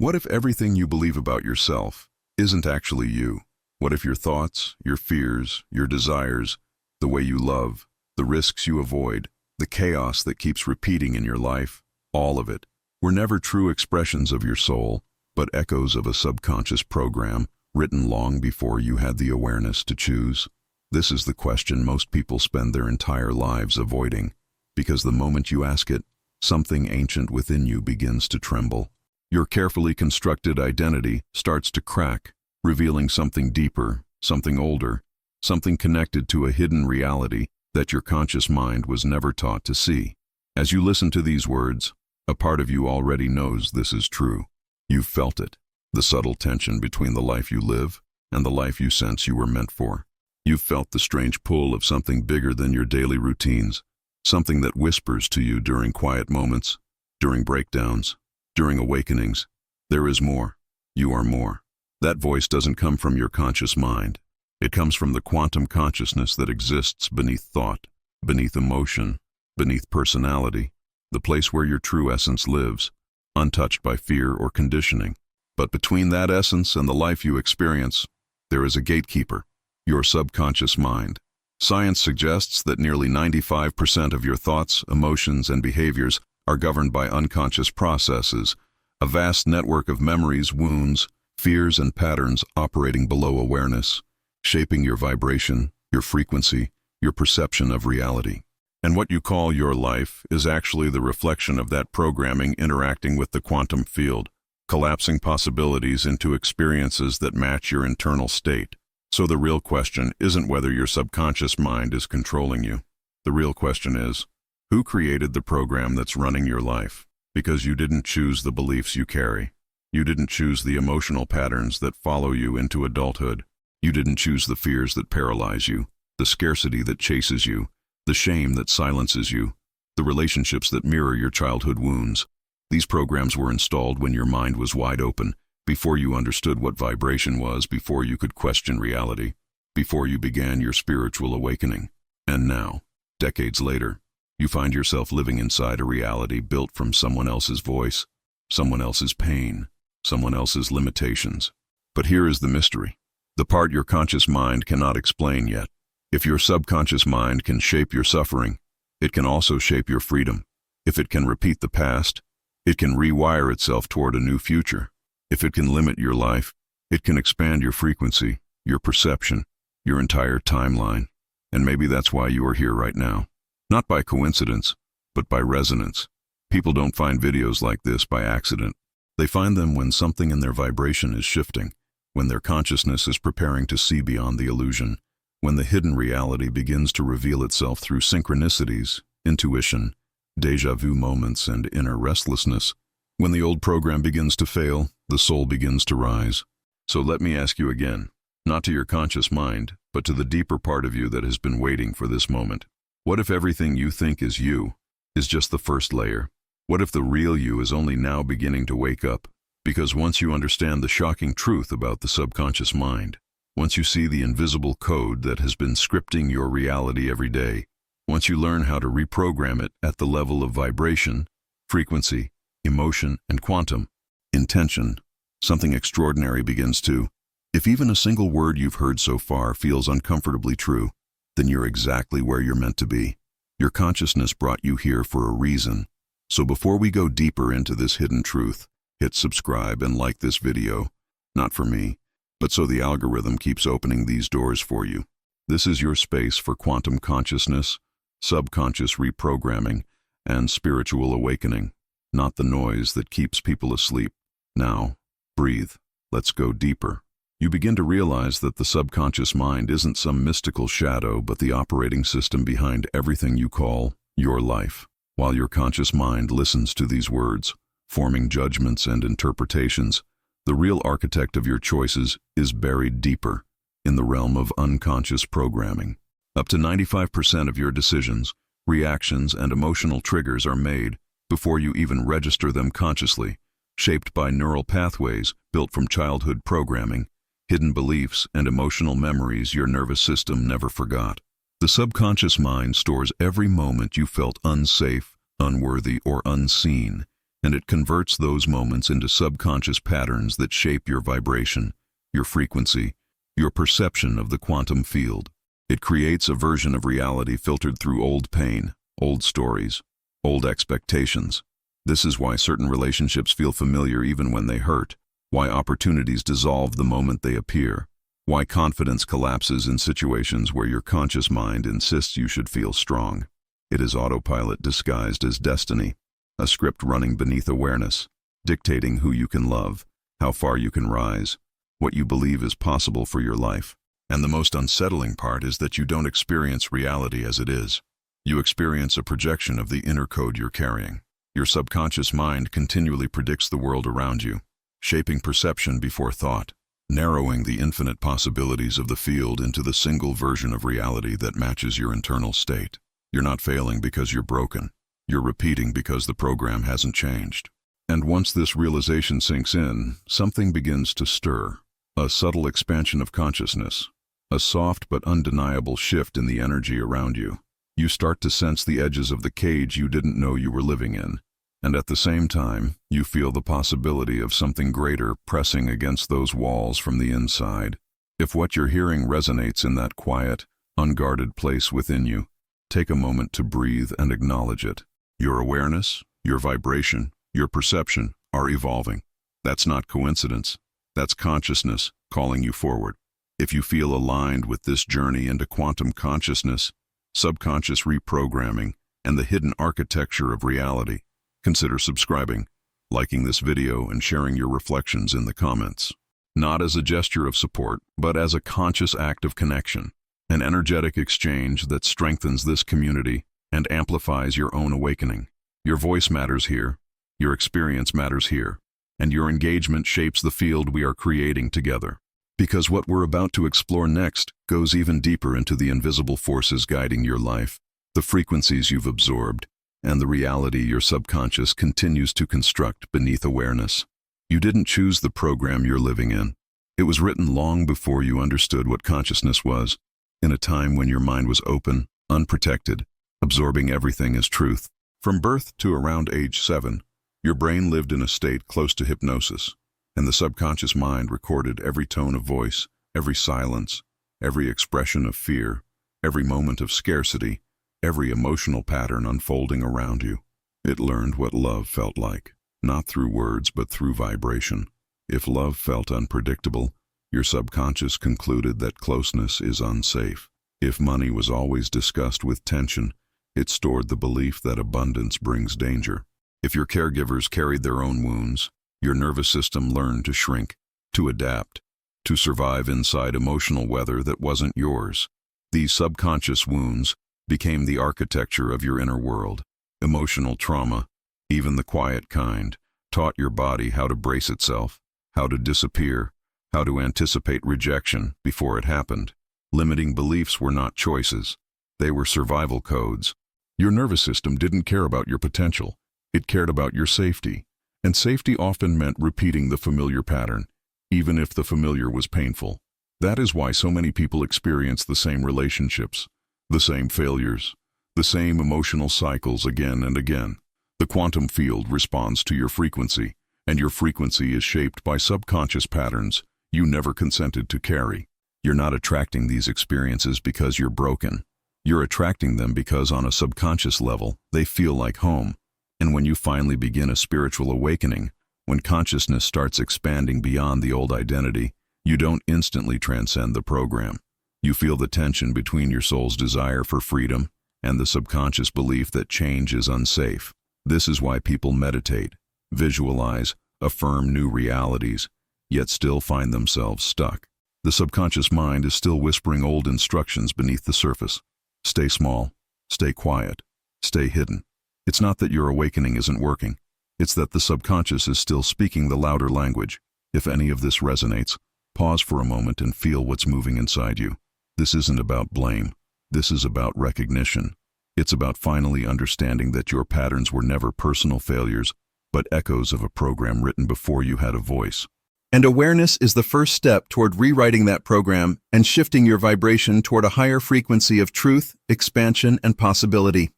What if everything you believe about yourself isn't actually you? What if your thoughts, your fears, your desires, the way you love, the risks you avoid, the chaos that keeps repeating in your life, all of it, were never true expressions of your soul, but echoes of a subconscious program written long before you had the awareness to choose? This is the question most people spend their entire lives avoiding, because the moment you ask it, something ancient within you begins to tremble. Your carefully constructed identity starts to crack, revealing something deeper, something older, something connected to a hidden reality that your conscious mind was never taught to see. As you listen to these words, a part of you already knows this is true. You've felt it, the subtle tension between the life you live and the life you sense you were meant for. You've felt the strange pull of something bigger than your daily routines, something that whispers to you during quiet moments, during breakdowns, during awakenings. There is more. You are more. That voice doesn't come from your conscious mind. It comes from the quantum consciousness that exists beneath thought, beneath emotion, beneath personality, the place where your true essence lives, untouched by fear or conditioning. But between that essence and the life you experience, there is a gatekeeper, your subconscious mind. Science suggests that nearly 95% of your thoughts, emotions, and behaviors are governed by unconscious processes, a vast network of memories, wounds, fears, and patterns operating below awareness, shaping your vibration, your frequency, your perception of reality. And what you call your life is actually the reflection of that programming interacting with the quantum field, collapsing possibilities into experiences that match your internal state. So the real question isn't whether your subconscious mind is controlling you. The real question is, who created the program that's running your life? Because you didn't choose the beliefs you carry. You didn't choose the emotional patterns that follow you into adulthood. You didn't choose the fears that paralyze you, the scarcity that chases you, the shame that silences you, the relationships that mirror your childhood wounds. These programs were installed when your mind was wide open, before you understood what vibration was, before you could question reality, before you began your spiritual awakening. And now, decades later, you find yourself living inside a reality built from someone else's voice, someone else's pain, someone else's limitations. But here is the mystery, the part your conscious mind cannot explain yet. If your subconscious mind can shape your suffering, it can also shape your freedom. If it can repeat the past, it can rewire itself toward a new future. If it can limit your life, it can expand your frequency, your perception, your entire timeline. And maybe that's why you are here right now. Not by coincidence, but by resonance. People don't find videos like this by accident. They find them when something in their vibration is shifting, when their consciousness is preparing to see beyond the illusion, when the hidden reality begins to reveal itself through synchronicities, intuition, déjà vu moments, and inner restlessness. When the old program begins to fail, the soul begins to rise. So let me ask you again, not to your conscious mind, but to the deeper part of you that has been waiting for this moment. What if everything you think is you is just the first layer? What if the real you is only now beginning to wake up? Because once you understand the shocking truth about the subconscious mind, once you see the invisible code that has been scripting your reality every day, once you learn how to reprogram it at the level of vibration, frequency, emotion, and quantum intention, something extraordinary begins to. If even a single word you've heard so far feels uncomfortably true, then you're exactly where you're meant to be. Your consciousness brought you here for a reason. So before we go deeper into this hidden truth, hit subscribe and like this video, not for me, but so the algorithm keeps opening these doors for you. This is your space for quantum consciousness, subconscious reprogramming, and spiritual awakening, not the noise that keeps people asleep. Now, breathe. Let's go deeper. You begin to realize that the subconscious mind isn't some mystical shadow, but the operating system behind everything you call your life. While your conscious mind listens to these words, forming judgments and interpretations, the real architect of your choices is buried deeper in the realm of unconscious programming. Up to 95% of your decisions, reactions, and emotional triggers are made before you even register them consciously, shaped by neural pathways built from childhood programming, hidden beliefs, and emotional memories your nervous system never forgot. The subconscious mind stores every moment you felt unsafe, unworthy, or unseen, and it converts those moments into subconscious patterns that shape your vibration, your frequency, your perception of the quantum field. It creates a version of reality filtered through old pain, old stories, old expectations. This is why certain relationships feel familiar even when they hurt, why opportunities dissolve the moment they appear, why confidence collapses in situations where your conscious mind insists you should feel strong. It is autopilot disguised as destiny, a script running beneath awareness, dictating who you can love, how far you can rise, what you believe is possible for your life. And the most unsettling part is that you don't experience reality as it is. You experience a projection of the inner code you're carrying. Your subconscious mind continually predicts the world around you, shaping perception before thought, narrowing the infinite possibilities of the field into the single version of reality that matches your internal state. You're not failing because you're broken. You're repeating because the program hasn't changed. And once this realization sinks in, something begins to stir. A subtle expansion of consciousness. A soft but undeniable shift in the energy around you. You start to sense the edges of the cage you didn't know you were living in. And at the same time, you feel the possibility of something greater pressing against those walls from the inside. If what you're hearing resonates in that quiet, unguarded place within you, take a moment to breathe and acknowledge it. Your awareness, your vibration, your perception are evolving. That's not coincidence. That's consciousness calling you forward. If you feel aligned with this journey into quantum consciousness, subconscious reprogramming, and the hidden architecture of reality, consider subscribing, liking this video, and sharing your reflections in the comments. Not as a gesture of support, but as a conscious act of connection, an energetic exchange that strengthens this community and amplifies your own awakening. Your voice matters here, your experience matters here, and your engagement shapes the field we are creating together. Because what we're about to explore next goes even deeper into the invisible forces guiding your life, the frequencies you've absorbed, and the reality your subconscious continues to construct beneath awareness. You didn't choose the program you're living in. It was written long before you understood what consciousness was, in a time when your mind was open, unprotected, absorbing everything as truth. From birth to around age 7, your brain lived in a state close to hypnosis, and the subconscious mind recorded every tone of voice, every silence, every expression of fear, every moment of scarcity, every emotional pattern unfolding around you. It learned what love felt like, not through words but through vibration. If love felt unpredictable, your subconscious concluded that closeness is unsafe. If money was always discussed with tension, it stored the belief that abundance brings danger. If your caregivers carried their own wounds, your nervous system learned to shrink, to adapt, to survive inside emotional weather that wasn't yours. These subconscious wounds became the architecture of your inner world. Emotional trauma, even the quiet kind, taught your body how to brace itself, how to disappear, how to anticipate rejection before it happened. Limiting beliefs were not choices. They were survival codes. Your nervous system didn't care about your potential. It cared about your safety. And safety often meant repeating the familiar pattern, even if the familiar was painful. That is why so many people experience the same relationships, the same failures, the same emotional cycles again and again. The quantum field responds to your frequency, and your frequency is shaped by subconscious patterns you never consented to carry. You're not attracting these experiences because you're broken. You're attracting them because on a subconscious level, they feel like home. And when you finally begin a spiritual awakening, when consciousness starts expanding beyond the old identity, you don't instantly transcend the program. You feel the tension between your soul's desire for freedom and the subconscious belief that change is unsafe. This is why people meditate, visualize, affirm new realities, yet still find themselves stuck. The subconscious mind is still whispering old instructions beneath the surface. Stay small, stay quiet, stay hidden. It's not that your awakening isn't working. It's that the subconscious is still speaking the louder language. If any of this resonates, pause for a moment and feel what's moving inside you. This isn't about blame. This is about recognition. It's about finally understanding that your patterns were never personal failures, but echoes of a program written before you had a voice. And awareness is the first step toward rewriting that program and shifting your vibration toward a higher frequency of truth, expansion, and possibility.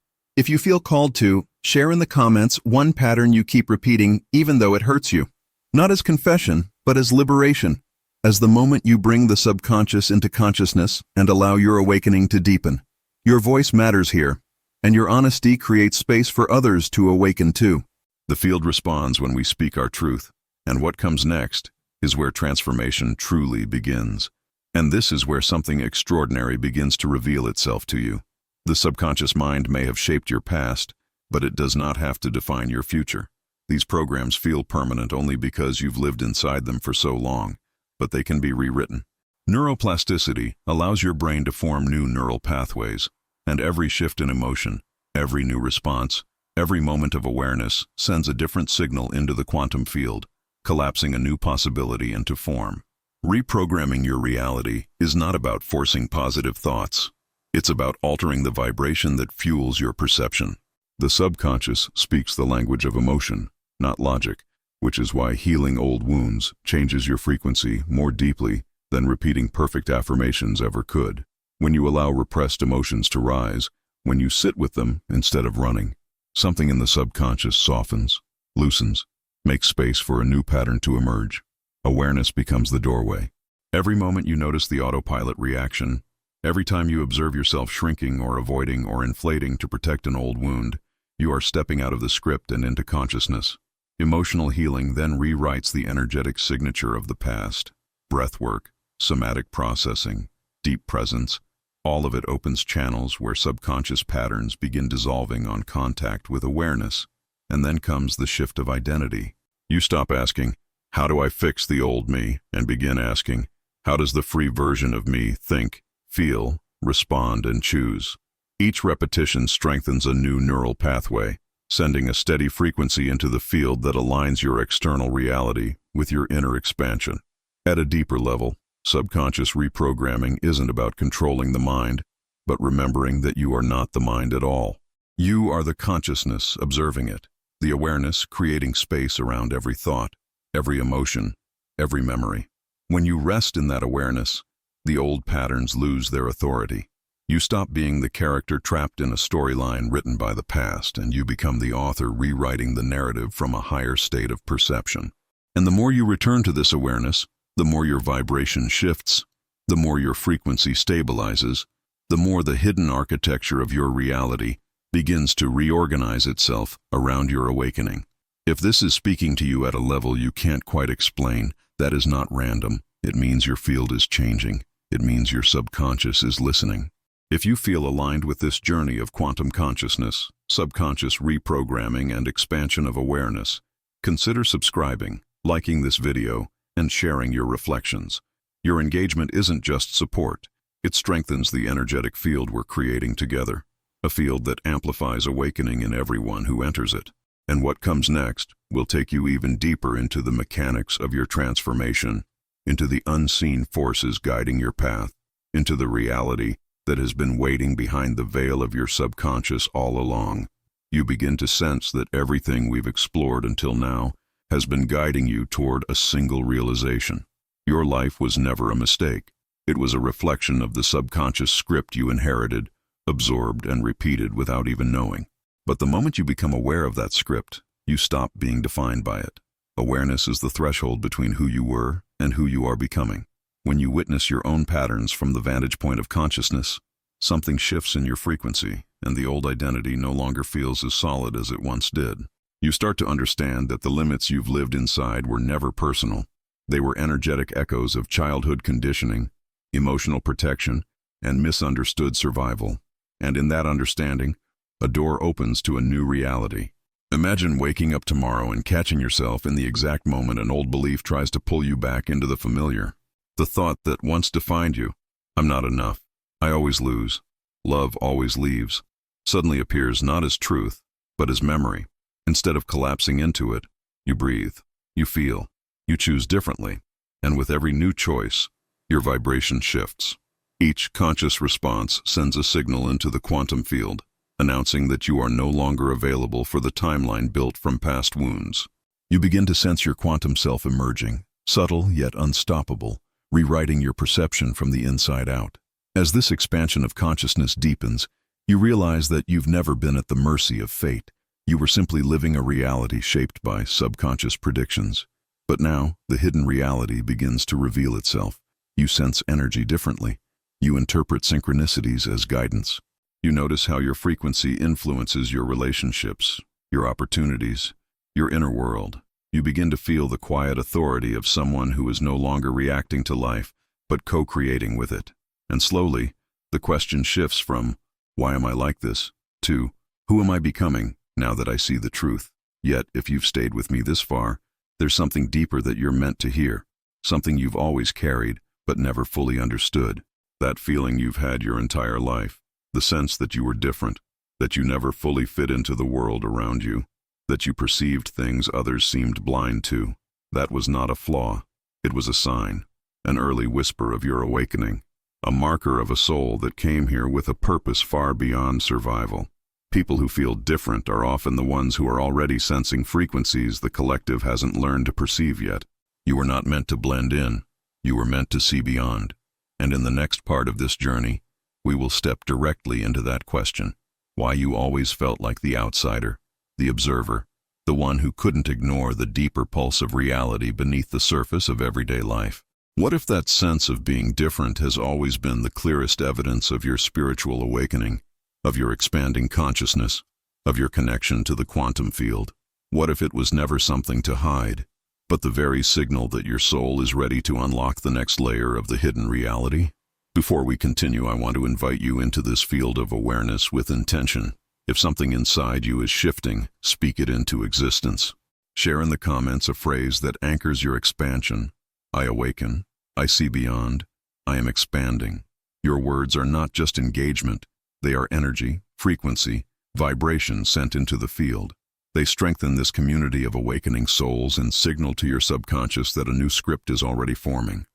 If you feel called to, share in the comments one pattern you keep repeating even though it hurts you. Not as confession, but as liberation. As the moment you bring the subconscious into consciousness and allow your awakening to deepen. Your voice matters here, and your honesty creates space for others to awaken too. The field responds when we speak our truth, and what comes next is where transformation truly begins. And this is where something extraordinary begins to reveal itself to you. The subconscious mind may have shaped your past, but it does not have to define your future. These programs feel permanent only because you've lived inside them for so long, but they can be rewritten. Neuroplasticity allows your brain to form new neural pathways, and every shift in emotion, every new response, every moment of awareness sends a different signal into the quantum field, collapsing a new possibility into form. Reprogramming your reality is not about forcing positive thoughts. It's about altering the vibration that fuels your perception. The subconscious speaks the language of emotion, not logic, which is why healing old wounds changes your frequency more deeply than repeating perfect affirmations ever could. When you allow repressed emotions to rise, when you sit with them instead of running, something in the subconscious softens, loosens, makes space for a new pattern to emerge. Awareness becomes the doorway. Every moment you notice the autopilot reaction, every time you observe yourself shrinking or avoiding or inflating to protect an old wound, you are stepping out of the script and into consciousness. Emotional healing then rewrites the energetic signature of the past. Breathwork, somatic processing, deep presence, all of it opens channels where subconscious patterns begin dissolving on contact with awareness. And then comes the shift of identity. You stop asking, "How do I fix the old me?" and begin asking, "How does the free version of me think, feel, respond, and choose?" Each repetition strengthens a new neural pathway, sending a steady frequency into the field that aligns your external reality with your inner expansion. At a deeper level, subconscious reprogramming isn't about controlling the mind, but remembering that you are not the mind at all. You are the consciousness observing it, the awareness creating space around every thought, every emotion, every memory. When you rest in that awareness, the old patterns lose their authority. You stop being the character trapped in a storyline written by the past, and you become the author rewriting the narrative from a higher state of perception. And the more you return to this awareness, the more your vibration shifts, the more your frequency stabilizes, the more the hidden architecture of your reality begins to reorganize itself around your awakening. If this is speaking to you at a level you can't quite explain, that is not random. It means your field is changing. It means your subconscious is listening. If you feel aligned with this journey of quantum consciousness, subconscious reprogramming, and expansion of awareness, consider subscribing, liking this video, and sharing your reflections. Your engagement isn't just support. It strengthens the energetic field we're creating together, a field that amplifies awakening in everyone who enters it. And what comes next will take you even deeper into the mechanics of your transformation, into the unseen forces guiding your path, into the reality that has been waiting behind the veil of your subconscious all along. You begin to sense that everything we've explored until now has been guiding you toward a single realization. Your life was never a mistake. It was a reflection of the subconscious script you inherited, absorbed, and repeated without even knowing. But the moment you become aware of that script, you stop being defined by it. Awareness is the threshold between who you were and who you are becoming. When you witness your own patterns from the vantage point of consciousness, something shifts in your frequency, and the old identity no longer feels as solid as it once did. You start to understand that the limits you've lived inside were never personal. They were energetic echoes of childhood conditioning, emotional protection, and misunderstood survival. And in that understanding, a door opens to a new reality. Imagine waking up tomorrow and catching yourself in the exact moment an old belief tries to pull you back into the familiar. The thought that once defined you, "I'm not enough, I always lose, love always leaves," suddenly appears not as truth, but as memory. Instead of collapsing into it, you breathe, you feel, you choose differently, and with every new choice, your vibration shifts. Each conscious response sends a signal into the quantum field, announcing that you are no longer available for the timeline built from past wounds. You begin to sense your quantum self emerging, subtle yet unstoppable, rewriting your perception from the inside out. As this expansion of consciousness deepens, You realize that you've never been at the mercy of fate. You were simply living a reality shaped by subconscious predictions. But now, the hidden reality begins to reveal itself. You sense energy differently. You interpret synchronicities as guidance. You notice how your frequency influences your relationships, your opportunities, your inner world. You begin to feel the quiet authority of someone who is no longer reacting to life, but co-creating with it. And slowly, the question shifts from, "Why am I like this?" to, "Who am I becoming now that I see the truth?" Yet, if you've stayed with me this far, there's something deeper that you're meant to hear, something you've always carried, but never fully understood. That feeling you've had your entire life, the sense that you were different, that you never fully fit into the world around you, that you perceived things others seemed blind to. That was not a flaw. It was a sign, an early whisper of your awakening, a marker of a soul that came here with a purpose far beyond survival. People who feel different are often the ones who are already sensing frequencies the collective hasn't learned to perceive yet. You were not meant to blend in. You were meant to see beyond. And in the next part of this journey, we will step directly into that question: why you always felt like the outsider, the observer, the one who couldn't ignore the deeper pulse of reality beneath the surface of everyday life. What if that sense of being different has always been the clearest evidence of your spiritual awakening, of your expanding consciousness, of your connection to the quantum field? What if it was never something to hide, but the very signal that your soul is ready to unlock the next layer of the hidden reality? Before we continue, I want to invite you into this field of awareness with intention. If something inside you is shifting, speak it into existence. Share in the comments a phrase that anchors your expansion. I awaken, I see beyond, I am expanding. Your words are not just engagement, they are energy, frequency, vibration sent into the field. They strengthen this community of awakening souls and signal to your subconscious that a new script is already forming.